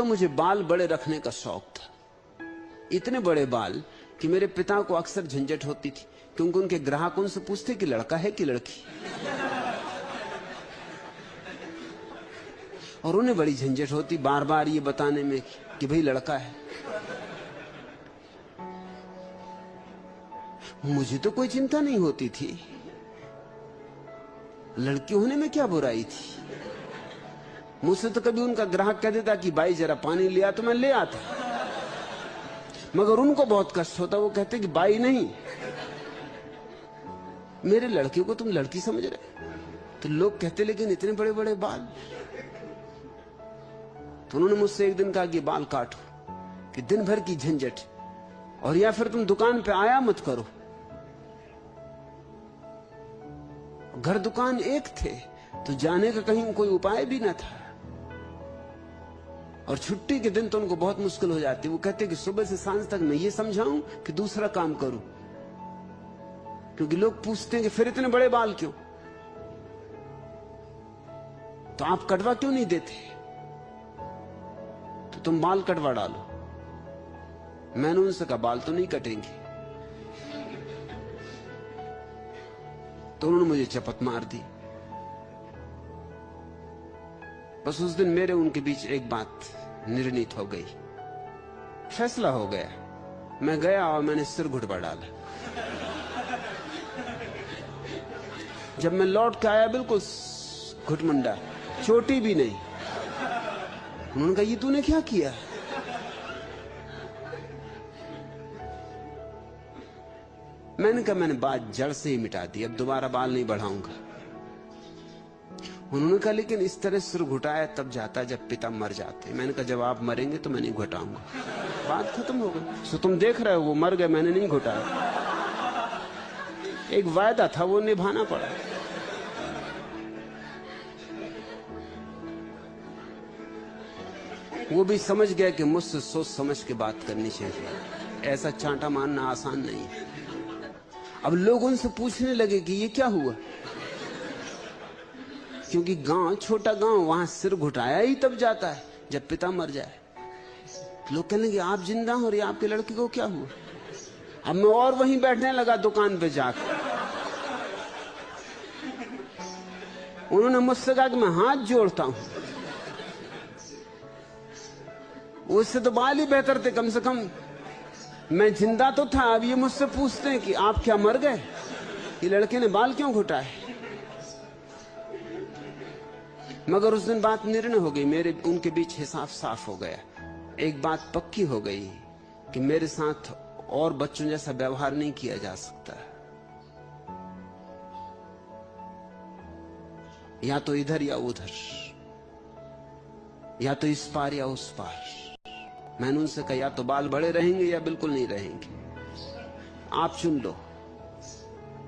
तो मुझे बाल बड़े रखने का शौक था, इतने बड़े बाल कि मेरे पिता को अक्सर झंझट होती थी, क्योंकि उनके ग्राहक उनसे पूछते कि लड़का है कि लड़की, और उन्हें बड़ी झंझट होती बार बार ये बताने में कि भाई लड़का है। मुझे तो कोई चिंता नहीं होती थी, लड़की होने में क्या बुराई थी। मुझसे तो कभी उनका ग्राहक कह देता कि भाई जरा पानी लिया, तो मैं ले आता, मगर उनको बहुत कष्ट होता, वो कहते कि बाई नहीं, मेरे लड़के को तुम लड़की समझ रहे। तो लोग कहते लेकिन इतने बड़े बड़े बाल। तो उन्होंने मुझसे एक दिन कहा कि बाल काटो, कि दिन भर की झंझट, और या फिर तुम दुकान पे आया मत करो। घर दुकान एक थे, तो जाने का कहीं कोई उपाय भी न था, और छुट्टी के दिन तो उनको बहुत मुश्किल हो जाती। वो कहते कि सुबह से सांझ तक मैं ये समझाऊं कि दूसरा काम करूं, क्योंकि लोग पूछते हैं कि फिर इतने बड़े बाल क्यों, तो आप कटवा क्यों नहीं देते, तो तुम बाल कटवा डालो। मैंने उनसे कहा बाल तो नहीं कटेंगे, तो उन्होंने मुझे चपत मार दी। बस उस दिन मेरे उनके बीच एक बात निर्णित हो गई, फैसला हो गया। मैं गया और मैंने सिर घुटवा डाला। जब मैं लौट के आया बिल्कुल घुटमुंडा, चोटी भी नहीं। उन्होंने कहा ये तूने क्या किया। मैंने कहा मैंने बात जड़ से ही मिटा दी, अब दोबारा बाल नहीं बढ़ाऊंगा। उन्होंने कहा लेकिन इस तरह सिर घुटाया तब जाता जब पिता मर जाते। मैंने कहा जब आप मरेंगे तो मैं नहीं घुटाऊंगा, बात खत्म हो गई। सो तुम देख रहे हो वो मर गए, मैंने नहीं घुटाया। एक वायदा था, वो निभाना पड़ा। वो भी समझ गया कि मुझसे सोच समझ के बात करनी चाहिए, ऐसा चांटा मारना आसान नहीं है। अब लोग उनसे पूछने लगे कि ये क्या हुआ, क्योंकि गांव छोटा गांव, वहां सिर घुटाया ही तब जाता है जब पिता मर जाए। लोग कहने लगे आप जिंदा हो और ये आपके लड़के को क्या हुआ। अब मैं और वहीं बैठने लगा दुकान पे जाकर। उन्होंने मुझसे कहा कि मैं हाथ जोड़ता हूं, उससे तो बाल ही बेहतर थे, कम से कम मैं जिंदा तो था। अब ये मुझसे पूछते हैं कि आप क्या मर गए, ये लड़के ने बाल क्यों घुटाए। मगर उस दिन बात निर्णय हो गई, मेरे उनके बीच हिसाब साफ हो गया। एक बात पक्की हो गई कि मेरे साथ और बच्चों जैसा व्यवहार नहीं किया जा सकता, या तो इधर या उधर, या तो इस पार या उस पार। मैंने उनसे कहा या तो बाल बड़े रहेंगे या बिल्कुल नहीं रहेंगे, आप चुन लो।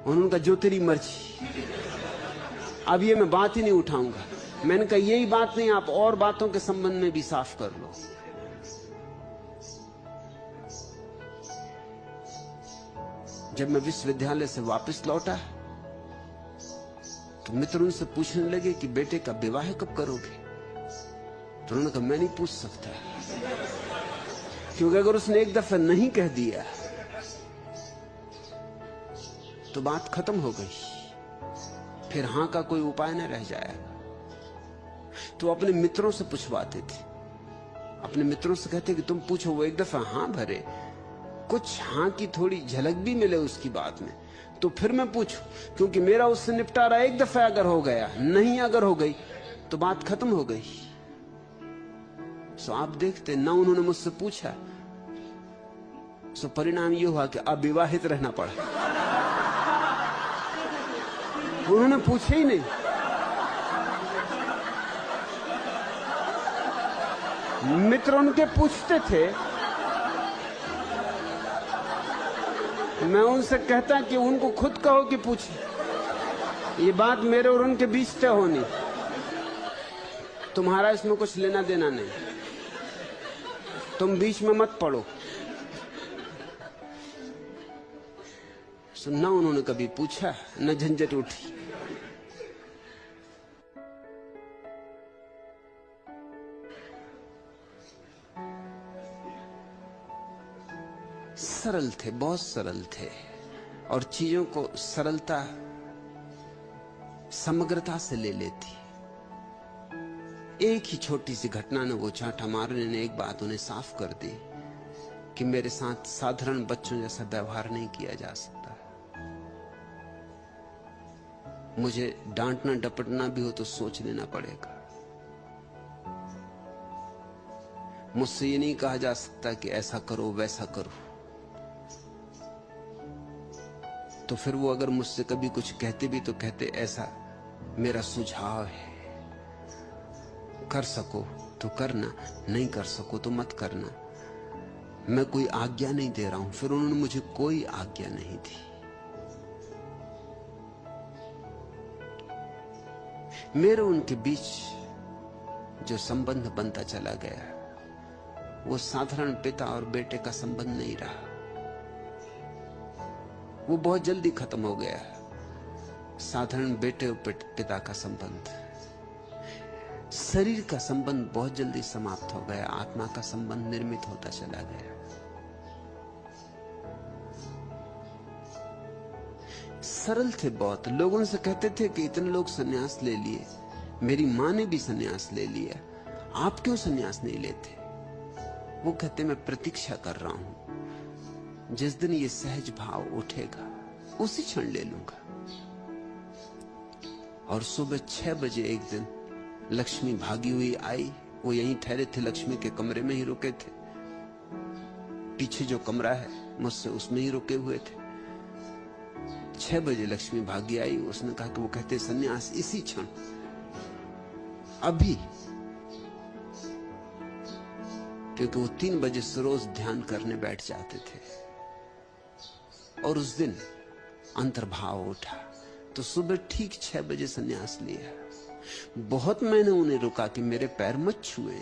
उन्होंने कहा जो तेरी मर्जी, अब ये मैं बात ही नहीं उठाऊंगा। मैंने कहा यही बात नहीं, आप और बातों के संबंध में भी साफ कर लो। जब मैं विश्वविद्यालय से वापस लौटा तो मित्र उनसे पूछने लगे कि बेटे का विवाह कब करोगे। तो उन्होंने कहा मैं नहीं पूछ सकता, क्योंकि अगर उसने एक दफा नहीं कह दिया तो बात खत्म हो गई, फिर हां का कोई उपाय न रह जाएगा। तो अपने मित्रों से पूछवाते थे, अपने मित्रों से कहते कि तुम पूछो, वो एक दफा हां भरे, कुछ हां की थोड़ी झलक भी मिले उसकी बात में, तो फिर मैं पूछूं, क्योंकि मेरा उससे निपटारा एक दफा अगर हो गया, नहीं अगर हो गई तो बात खत्म हो गई। सो आप देखते ना, उन्होंने मुझसे पूछा, सो परिणाम यह हुआ कि अविवाहित रहना पड़ा। उन्होंने पूछे ही नहीं। मित्र उनके पूछते थे, मैं उनसे कहता कि उनको खुद कहो कि पूछे, ये बात मेरे और उनके बीच तय होनी, तुम्हारा इसमें कुछ लेना देना नहीं, तुम बीच में मत पड़ो। न उन्होंने कभी पूछा, न झंझट उठी। सरल थे, बहुत सरल थे, और चीजों को सरलता समग्रता से ले लेती। एक ही छोटी सी घटना ने, वो चांटा मारने ने एक बात उन्हें साफ कर दी कि मेरे साथ साधारण बच्चों जैसा व्यवहार नहीं किया जा सकता। मुझे डांटना डपटना भी हो तो सोच लेना पड़ेगा। मुझसे ये नहीं कहा जा सकता कि ऐसा करो वैसा करो। तो फिर वो अगर मुझसे कभी कुछ कहते भी तो कहते ऐसा मेरा सुझाव है, कर सको तो करना, नहीं कर सको तो मत करना, मैं कोई आज्ञा नहीं दे रहा हूं। फिर उन्होंने मुझे कोई आज्ञा नहीं दी। मेरे उनके बीच जो संबंध बनता चला गया वो साधारण पिता और बेटे का संबंध नहीं रहा, वो बहुत जल्दी खत्म हो गया। साधारण बेटे और पिता का संबंध, शरीर का संबंध बहुत जल्दी समाप्त हो गया, आत्मा का संबंध निर्मित होता चला गया। सरल थे बहुत। लोगों से कहते थे कि इतने लोग सन्यास ले लिए, मेरी मां ने भी सन्यास ले लिया, आप क्यों सन्यास नहीं लेते? वो कहते मैं प्रतीक्षा कर रहा हूं, जिस दिन ये सहज भाव उठेगा उसी क्षण ले लूंगा। और सुबह 6 बजे एक दिन लक्ष्मी भागी हुई आई। वो यहीं ठहरे थे, लक्ष्मी के कमरे में ही रुके थे, पीछे जो कमरा है मुझसे उसमें ही रुके हुए थे। 6 बजे लक्ष्मी भागी आई। उसने कहा कि वो कहते सन्यास इसी क्षण, अभी। क्योंकि वो 3 बजे से रोज ध्यान करने बैठ जाते थे। और उस दिन अंतर्भाव उठा तो सुबह ठीक 6 बजे सन्यास लिया। बहुत मैंने उन्हें रुका कि मेरे पैर मत छुए,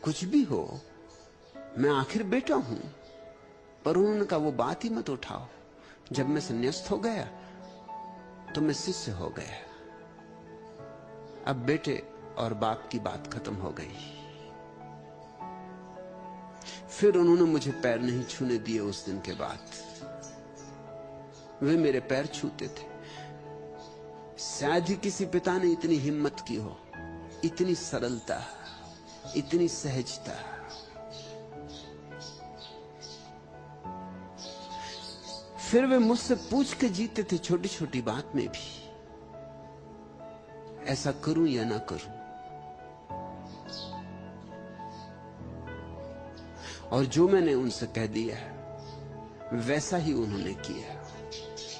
कुछ भी हो, मैं आखिर बेटा हूं। पर उन्होंने कहा वो बात ही मत उठाओ। जब मैं संन्यास्त हो गया तो मैं शिष्य हो गया। अब बेटे और बाप की बात खत्म हो गई। फिर उन्होंने मुझे पैर नहीं छूने दिए। उस दिन के बाद वे मेरे पैर छूते थे। शायद ही किसी पिता ने इतनी हिम्मत की हो, इतनी सरलता, इतनी सहजता। फिर वे मुझसे पूछ के जीते थे छोटी छोटी बात में भी, ऐसा करूं या ना करूं। और जो मैंने उनसे कह दिया वैसा ही उन्होंने किया,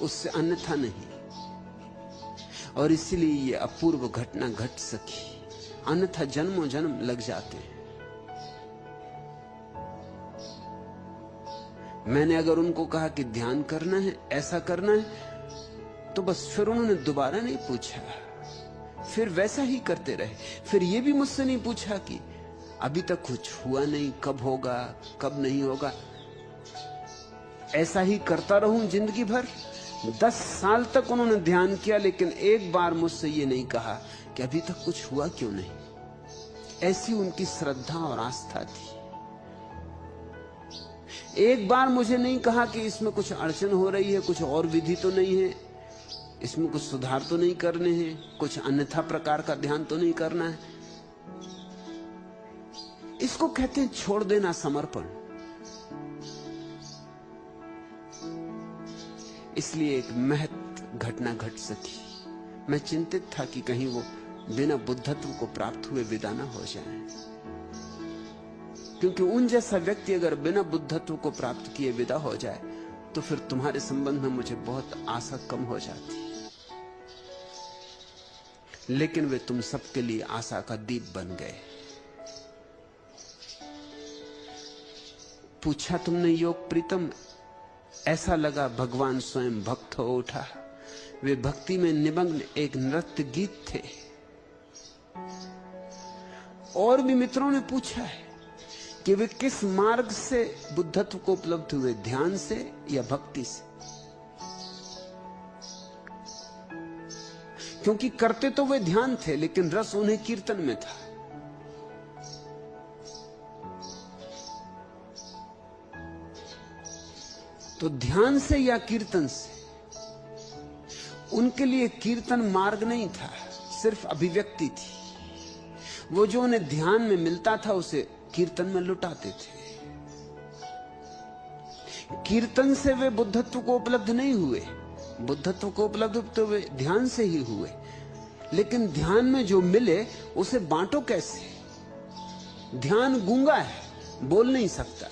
उससे अन्यथा नहीं। और इसलिए ये अपूर्व घटना घट सकी, अन्यथा जन्मों जन्म लग जाते हैं। मैंने अगर उनको कहा कि ध्यान करना है, ऐसा करना है, तो बस फिर उन्होंने दोबारा नहीं पूछा, फिर वैसा ही करते रहे। फिर ये भी मुझसे नहीं पूछा कि अभी तक कुछ हुआ नहीं, कब होगा, कब नहीं होगा। ऐसा ही करता रहूं जिंदगी भर। 10 साल तक उन्होंने ध्यान किया, लेकिन एक बार मुझसे ये नहीं कहा कि अभी तक कुछ हुआ क्यों नहीं। ऐसी उनकी श्रद्धा और आस्था थी। एक बार मुझे नहीं कहा कि इसमें कुछ अड़चन हो रही है, कुछ और विधि तो नहीं है, इसमें कुछ सुधार तो नहीं करने हैं, कुछ अन्यथा प्रकार का ध्यान तो नहीं करना है। इसको कहते हैं छोड़ देना, समर्पण। इसलिए एक महत्व घटना घट सकी। मैं चिंतित था कि कहीं वो बिना बुद्धत्व को प्राप्त हुए विदा न हो जाए, क्योंकि उन जैसा व्यक्ति अगर बिना बुद्धत्व को प्राप्त किए विदा हो जाए तो फिर तुम्हारे संबंध में मुझे बहुत आशा कम हो जाती। लेकिन वे तुम सबके लिए आशा का दीप बन गए। पूछा तुमने योग प्रीतम, ऐसा लगा भगवान स्वयं भक्त हो उठा। वे भक्ति में निमग्न एक नृत्य गीत थे। और भी मित्रों ने पूछा है कि वे किस मार्ग से बुद्धत्व को उपलब्ध हुए, ध्यान से या भक्ति से। क्योंकि करते तो वे ध्यान थे, लेकिन रस उन्हें कीर्तन में था। तो ध्यान से या कीर्तन से? उनके लिए कीर्तन मार्ग नहीं था, सिर्फ अभिव्यक्ति थी। वो जो उन्हें ध्यान में मिलता था उसे कीर्तन में लुटाते थे। कीर्तन से वे बुद्धत्व को उपलब्ध नहीं हुए, बुद्धत्व को उपलब्ध तो वे ध्यान से ही हुए। लेकिन ध्यान में जो मिले उसे बांटो कैसे? ध्यान गूंगा है, बोल नहीं सकता।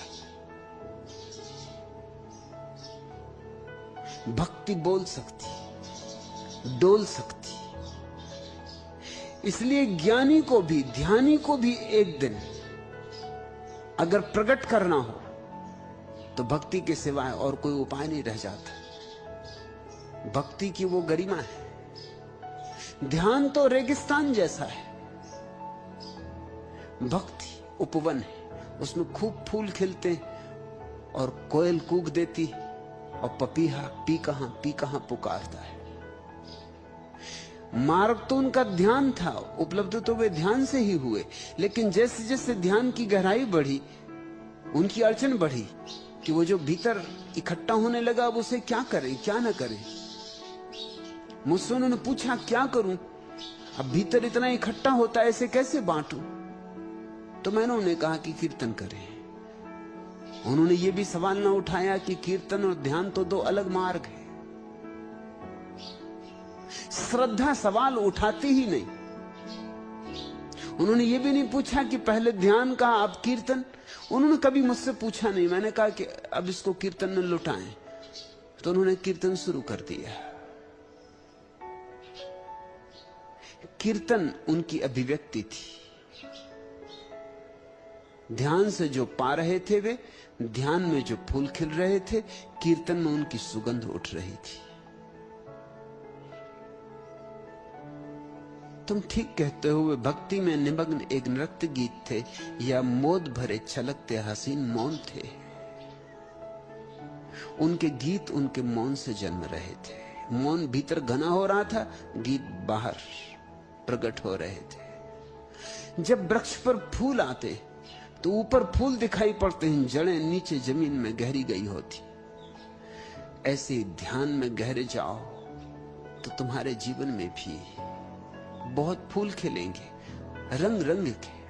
भक्ति बोल सकती, डोल सकती। इसलिए ज्ञानी को भी, ध्यानी को भी एक दिन अगर प्रकट करना हो तो भक्ति के सिवाय और कोई उपाय नहीं रह जाता। भक्ति की वो गरिमा है। ध्यान तो रेगिस्तान जैसा है, भक्ति उपवन है। उसमें खूब फूल खिलते और कोयल कूक देती और पपीहा पी कहां पुकारता है। मार्ग तो उनका ध्यान था, उपलब्ध तो वे ध्यान से ही हुए। लेकिन जैसे जैसे ध्यान की गहराई बढ़ी, उनकी अड़चन बढ़ी कि वो जो भीतर इकट्ठा होने लगा अब उसे क्या करें, क्या न करें। मुझसे उन्होंने पूछा क्या करूं, अब भीतर इतना इकट्ठा होता है, इसे कैसे बांटूं? तो मैंने उन्हें कहा कि कीर्तन करें। उन्होंने ये भी सवाल ना उठाया कि कीर्तन और ध्यान तो दो अलग मार्ग है। श्रद्धा सवाल उठाती ही नहीं। उन्होंने ये भी नहीं पूछा कि पहले ध्यान का अब कीर्तन। उन्होंने कभी मुझसे पूछा नहीं। मैंने कहा कि अब इसको कीर्तन में लुटाएं, तो उन्होंने कीर्तन शुरू कर दिया। कीर्तन उनकी अभिव्यक्ति थी। ध्यान से जो पा रहे थे वे, ध्यान में जो फूल खिल रहे थे, कीर्तन में उनकी सुगंध उठ रही थी। तुम ठीक कहते हो, वे भक्ति में निमग्न एक नृत्य गीत थे या मोद भरे छलकते हसीन मौन थे। उनके गीत उनके मौन से जन्म रहे थे। मौन भीतर घना हो रहा था, गीत बाहर प्रकट हो रहे थे। जब वृक्ष पर फूल आते तो ऊपर फूल दिखाई पड़ते हैं, जड़ें नीचे जमीन में गहरी गई होती। ऐसे ध्यान में गहरे जाओ तो तुम्हारे जीवन में भी बहुत फूल खिलेंगे, रंग रंग के।